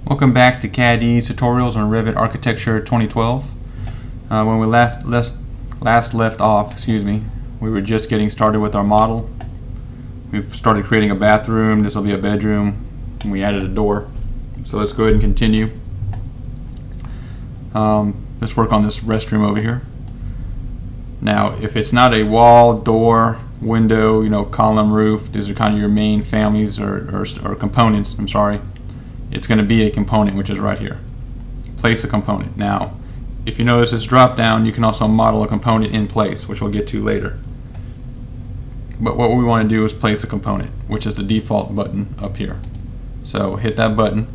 Welcome back to CAD's tutorials on Revit Architecture 2012. When we last left off, we were just getting started with our model. We've started creating a bathroom. This will be a bedroom. And we added a door. So let's go ahead and continue. Let's work on this restroom over here. Now, if it's not a wall, door, window, column, roof, these are kind of your main families or components. I'm sorry. It's going to be a component, which is right here. Place a component. Now, if you notice this drop down, you can also model a component in place, which we'll get to later. But what we want to do is place a component, which is the default button up here. So hit that button,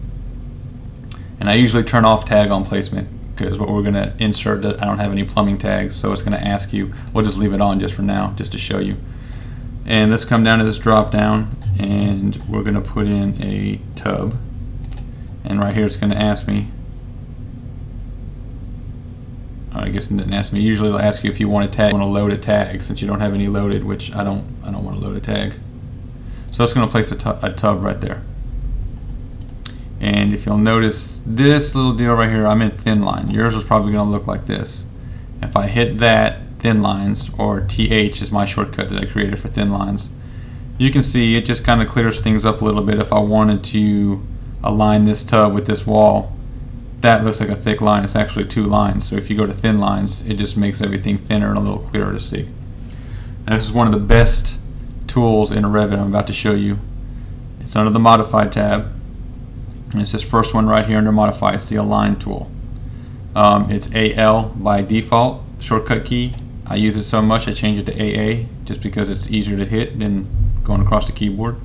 and I usually turn off tag on placement because what we're going to insert, I don't have any plumbing tags, so it's going to ask you. We'll just leave it on just for now, just to show you. And let's come down to this drop down, and we're going to put in a tub. And right here it's going to ask me, I guess it didn't ask me. Usually it'll ask you if you want to load a tag, since you don't have any loaded, which I don't want to load a tag. So it's going to place a tub right there. And if you'll notice this little deal right here, I'm in thin line. Yours is probably going to look like this. If I hit that, thin lines, or TH is my shortcut that I created for thin lines, you can see it just kind of clears things up a little bit. If I wanted to align this tub with this wall, that looks like a thick line. It's actually two lines. So if you go to thin lines, it just makes everything thinner and a little clearer to see. And this is one of the best tools in Revit I'm about to show you. It's under the Modify tab, and it's this first one right here under Modify. It's the Align tool. It's AL by default shortcut key. I use it so much I change it to AA just because it's easier to hit than going across the keyboard.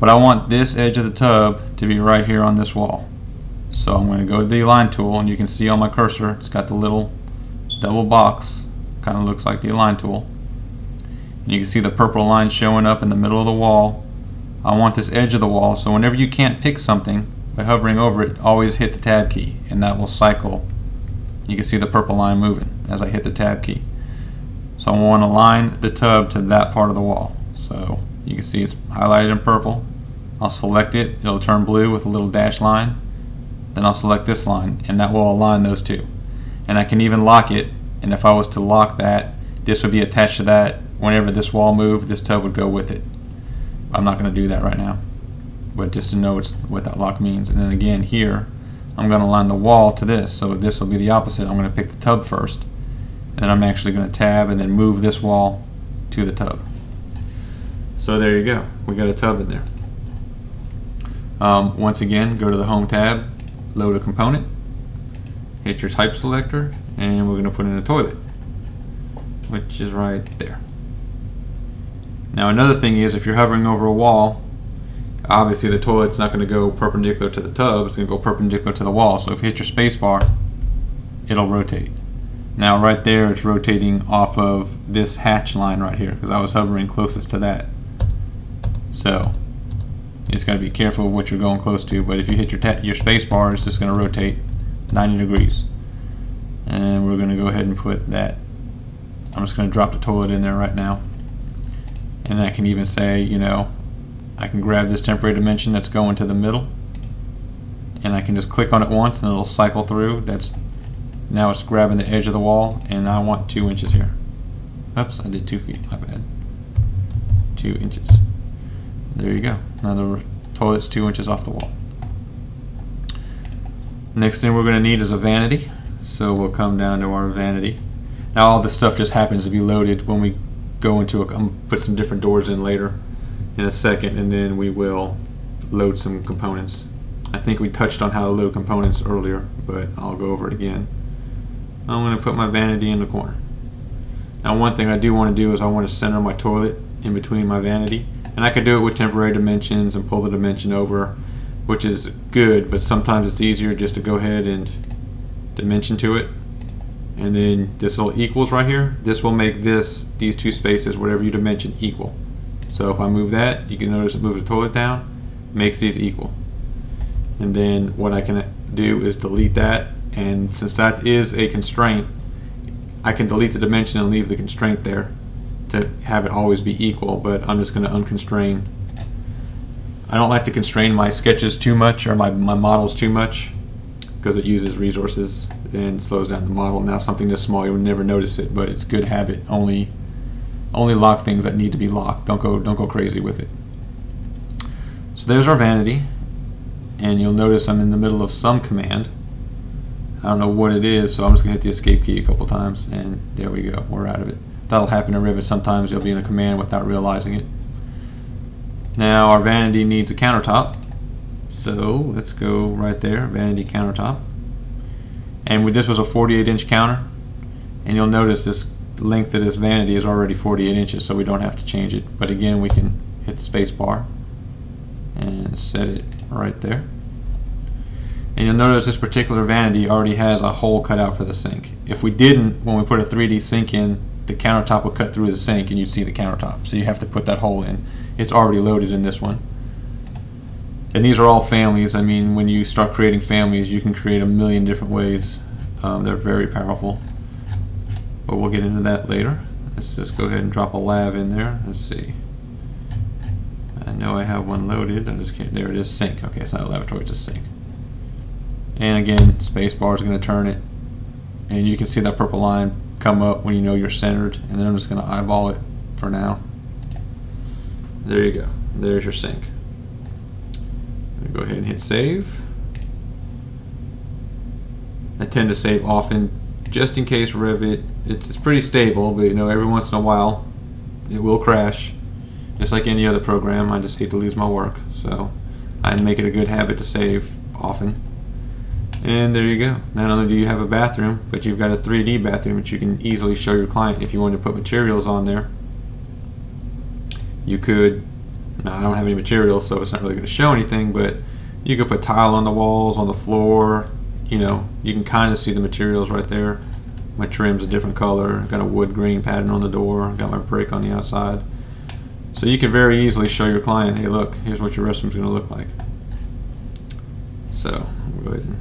But I want this edge of the tub to be right here on this wall. So I'm going to go to the Align tool, and you can see on my cursor it's got the little double box, kind of looks like the Align tool. And you can see the purple line showing up in the middle of the wall. I want this edge of the wall, so whenever you can't pick something by hovering over it, always hit the tab key, and that will cycle. You can see the purple line moving as I hit the tab key. So I want to align the tub to that part of the wall. So you can see it's highlighted in purple. I'll select it, it'll turn blue with a little dash line. Then I'll select this line, and that will align those two. And I can even lock it, and if I was to lock that, this would be attached to that. Whenever this wall moved, this tub would go with it. I'm not going to do that right now, but just to know what that lock means. And then again here, I'm going to align the wall to this, so this will be the opposite. I'm going to pick the tub first, and then I'm actually going to tab and then move this wall to the tub. So there you go, we got a tub in there. Once again, go to the Home tab, load a component, hit your type selector, and we're going to put in a toilet, which is right there. Now another thing is, if you're hovering over a wall, obviously the toilet's not going to go perpendicular to the tub, it's going to go perpendicular to the wall. So if you hit your space bar, it'll rotate. Now right there it's rotating off of this hatch line right here, because I was hovering closest to that. So you just got to be careful of what you're going close to, but if you hit your space bar, it's just going to rotate 90 degrees. And we're going to go ahead and put that. I'm just going to drop the toilet in there right now. And I can even say, I can grab this temporary dimension that's going to the middle, and I can just click on it once and it'll cycle through. Now it's grabbing the edge of the wall, and I want 2 inches here. Oops, I did 2 feet, my bad. 2 inches. There you go. Now the toilet's 2 inches off the wall. Next thing we're going to need is a vanity. So we'll come down to our vanity. Now all this stuff just happens to be loaded when we go into I'll put some different doors in later in a second, and then we will load some components. I think we touched on how to load components earlier, but I'll go over it again. I'm going to put my vanity in the corner. Now one thing I do want to do is I want to center my toilet in between my vanity. And I could do it with temporary dimensions and pull the dimension over, which is good, but sometimes it's easier just to go ahead and dimension to it. And then this little equals right here, this will make these two spaces, whatever you dimension, equal. So if I move that, you can notice it moves the toilet down, makes these equal. And then what I can do is delete that, and since that is a constraint, I can delete the dimension and leave the constraint there to have it always be equal, but I'm just going to unconstrain I don't like to constrain my sketches too much or my models too much, because it uses resources and slows down the model. Now something this small, you would never notice it, but it's good habit. Only lock things that need to be locked. Don't go crazy with it. So there's our vanity, and you'll notice I'm in the middle of some command. I don't know what it is, so I'm just gonna hit the escape key a couple times, and there we go, we're out of it. That'll happen in Revit sometimes. You'll be in a command without realizing it. Now our vanity needs a countertop, so let's go right there, vanity countertop. And this was a 48-inch counter, and you'll notice this length of this vanity is already 48 inches, so we don't have to change it. But again, we can hit the space bar and set it right there. And you'll notice this particular vanity already has a hole cut out for the sink. If we didn't, when we put a 3D sink in, the countertop would cut through the sink and you'd see the countertop. So you have to put that hole in. It's already loaded in this one. And these are all families. I mean, when you start creating families, you can create a million different ways. They're very powerful. But we'll get into that later. Let's just go ahead and drop a lav in there. Let's see. I know I have one loaded. I just can't. There it is, sink. Okay, it's not a lavatory, it's a sink. And again, space bar is going to turn it. And you can see that purple line come up when you know you're centered. And then I'm just going to eyeball it for now. There you go. There's your sink. Go ahead and hit save. I tend to save often just in case Revit, it's pretty stable, but you know, every once in a while it will crash, just like any other program. I just hate to lose my work, so I make it a good habit to save often. And there you go. Not only do you have a bathroom, but you've got a 3D bathroom that you can easily show your client. If you want to put materials on there, you could. Now, I don't have any materials, so it's not really going to show anything, but you could put tile on the walls, on the floor. You know, you can kind of see the materials right there. My trim's a different color. Got a wood grain pattern on the door. Got my brick on the outside. So you can very easily show your client, hey, look, here's what your restroom's going to look like. So we'll go ahead and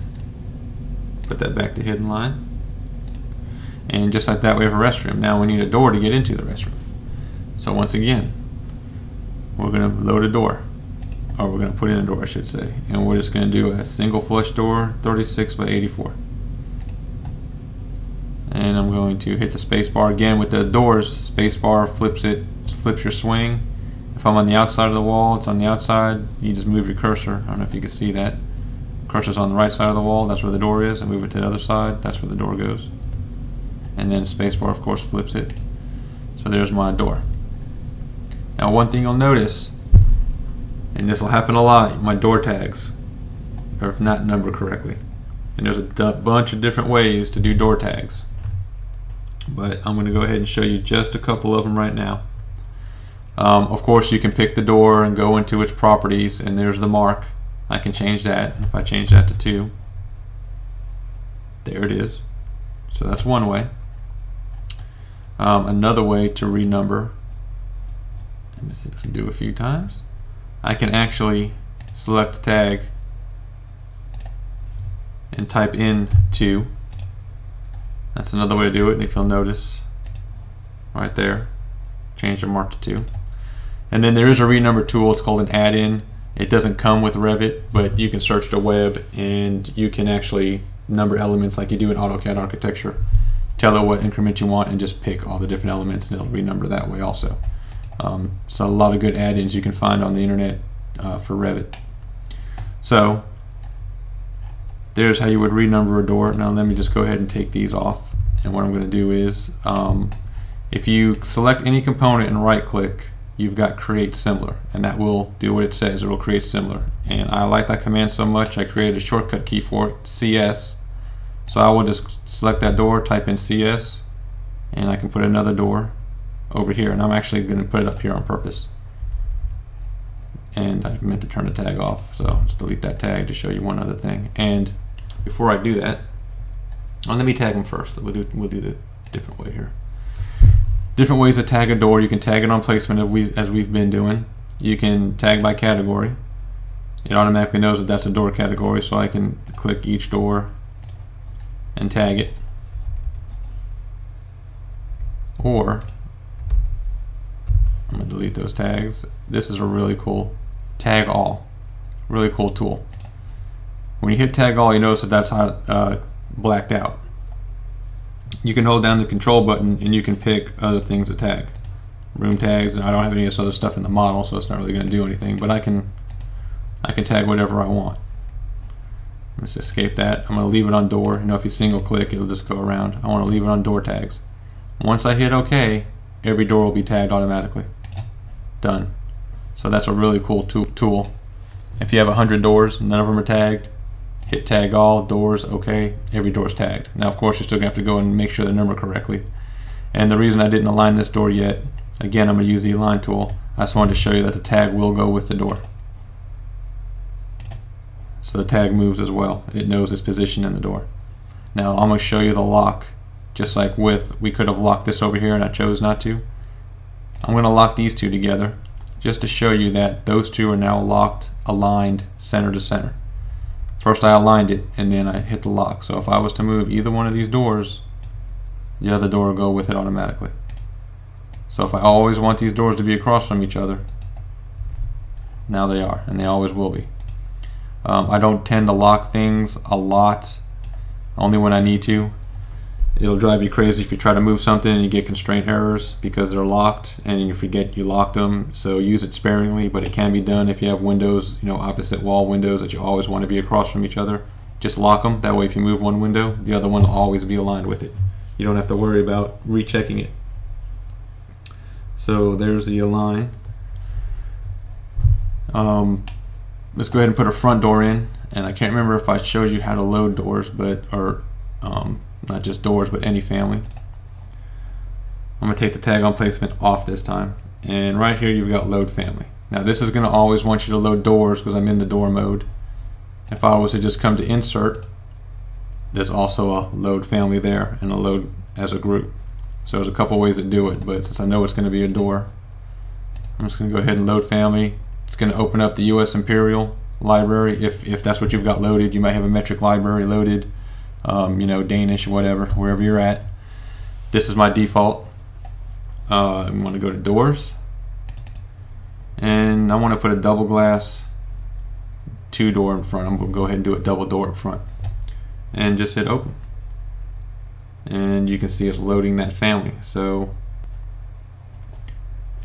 put that back to hidden line. And just like that, we have a restroom. Now we need a door to get into the restroom. So once again, we're going to load a door, or we're going to put in a door, I should say, and we're just going to do a single flush door, 36 by 84. And I'm going to hit the space bar again with the doors. Space bar flips your swing. If I'm on the outside of the wall, it's on the outside. You just move your cursor. I don't know if you can see that. Cursor's on the right side of the wall. That's where the door is. And move it to the other side. That's where the door goes. And then space bar, of course, flips it. So there's my door. Now one thing you'll notice, and this will happen a lot, my door tags are not numbered correctly. And there's a bunch of different ways to do door tags. But I'm going to go ahead and show you just a couple of them right now. Of course, you can pick the door and go into its properties, and there's the mark. I can change that. If I change that to 2, there it is. So that's one way. Another way to renumber, and just undo a few times, I can actually select a tag and type in 2. That's another way to do it. And if you'll notice right there, change the mark to 2. And then there is a renumber tool. It's called an add-in. It doesn't come with Revit, but you can search the web and you can actually number elements like you do in AutoCAD architecture. Tell it what increment you want and just pick all the different elements, and it'll renumber that way also. So a lot of good add-ins you can find on the internet for Revit. So there's how you would renumber a door. Now let me just go ahead and take these off. And what I'm going to do is, if you select any component and right click, you've got create similar, and that will do what it says. It will create similar. And I like that command so much, I created a shortcut key for it, CS. So I will just select that door, type in CS, and I can put another door over here. And I'm actually going to put it up here on purpose. And I meant to turn the tag off, so let's delete that tag to show you one other thing. And before I do that, let me tag them first. We'll do the different way here. Different ways to tag a door. You can tag it on placement as we've been doing. You can tag by category. It automatically knows that that's a door category, so I can click each door and tag it. Or I'm going to delete those tags. This is a really cool tag all. Really cool tool. When you hit tag all, you notice that that's blacked out. You can hold down the control button and you can pick other things to tag. Room tags, and I don't have any of this other stuff in the model, so it's not really going to do anything, but I can tag whatever I want. Let's escape that. I'm going to leave it on door. You know, if you single click, it'll just go around. I want to leave it on door tags. Once I hit OK, every door will be tagged automatically. Done. So that's a really cool tool. If you have 100 doors, none of them are tagged, hit tag all, doors, OK, every door is tagged. Now, of course, you're still going to have to go and make sure they're numbered correctly. And the reason I didn't align this door yet, again, I'm going to use the align tool. I just wanted to show you that the tag will go with the door. So the tag moves as well. It knows its position in the door. Now I'm going to show you the lock. Just like we could have locked this over here and I chose not to. I'm going to lock these two together just to show you that those two are now locked, aligned, center to center. First I aligned it and then I hit the lock. So if I was to move either one of these doors, the other door will go with it automatically. So if I always want these doors to be across from each other, now they are, and they always will be. I don't tend to lock things a lot, only when I need to. It'll drive you crazy if you try to move something and you get constraint errors because they're locked and you forget you locked them. So use it sparingly, but it can be done if you have windows, opposite wall windows that you always want to be across from each other. Just lock them. That way if you move one window, the other one will always be aligned with it. You don't have to worry about rechecking it. So there's the align. Let's go ahead and put a front door in, and I can't remember if I showed you how to load doors, or not just doors, but any family. I'm going to take the tag on placement off this time, and right here you've got load family. Now this is going to always want you to load doors because I'm in the door mode. If I was to just come to insert, there's also a load family there and a load as a group. So there's a couple ways to do it, but since I know it's going to be a door, I'm just going to go ahead and load family. It's going to open up the US Imperial library. If that's what you've got loaded, you might have a metric library loaded, Danish, whatever, wherever you're at. This is my default. I'm going to go to doors, and I want to put a double glass 2-door in front. I'm going to go ahead and do a double door up front, and just hit open. And you can see it's loading that family. So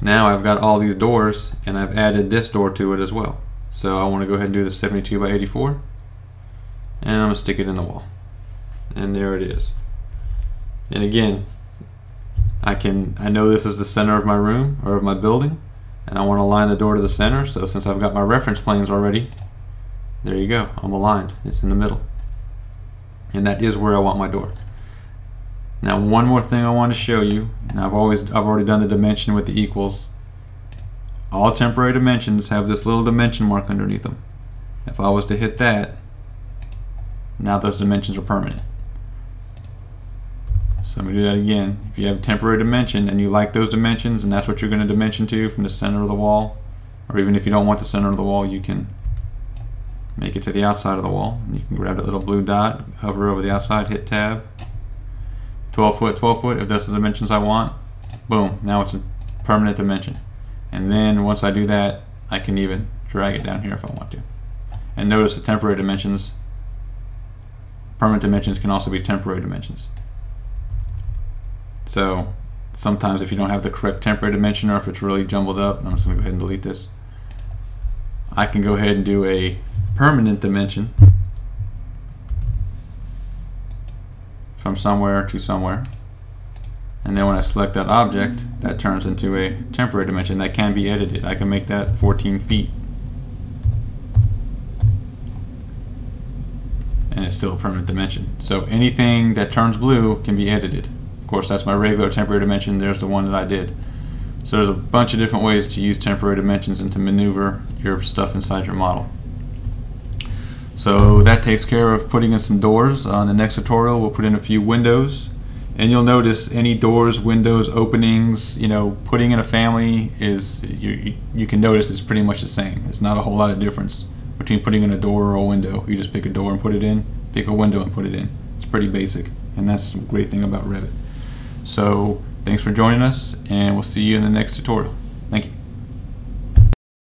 now I've got all these doors and I've added this door to it as well. So I want to go ahead and do the 72 by 84 and I'm going to stick it in the wall. And there it is. And again, I know this is the center of my room or of my building, and I want to align the door to the center. So since I've got my reference planes already, there you go, I'm aligned. It's in the middle. And that is where I want my door. Now one more thing I want to show you, and I've already done the dimension with the equals. All temporary dimensions have this little dimension mark underneath them. If I was to hit that, now those dimensions are permanent. So I'm going to do that again. If you have a temporary dimension and you like those dimensions and that's what you're going to dimension to from the center of the wall, or even if you don't want the center of the wall, you can make it to the outside of the wall. And you can grab that little blue dot, hover over the outside, hit tab. 12 foot, 12 foot, if that's the dimensions I want, boom, now it's a permanent dimension. And then once I do that, I can even drag it down here if I want to. And notice the temporary dimensions, permanent dimensions can also be temporary dimensions. So sometimes if you don't have the correct temporary dimension, or if it's really jumbled up, I'm just going to go ahead and delete this, I can go ahead and do a permanent dimension from somewhere to somewhere, and then when I select that object, that turns into a temporary dimension that can be edited. I can make that 14 feet and it's still a permanent dimension. So anything that turns blue can be edited. Of course, that's my regular temporary dimension. There's the one that I did. So there's a bunch of different ways to use temporary dimensions and to maneuver your stuff inside your model. So that takes care of putting in some doors. On the next tutorial we'll put in a few windows, and you'll notice any doors, windows, openings, putting in a family is, you can notice it's pretty much the same. It's not a whole lot of difference between putting in a door or a window. You just pick a door and put it in, pick a window and put it in. It's pretty basic, and that's the great thing about Revit. So thanks for joining us, and we'll see you in the next tutorial. Thank you.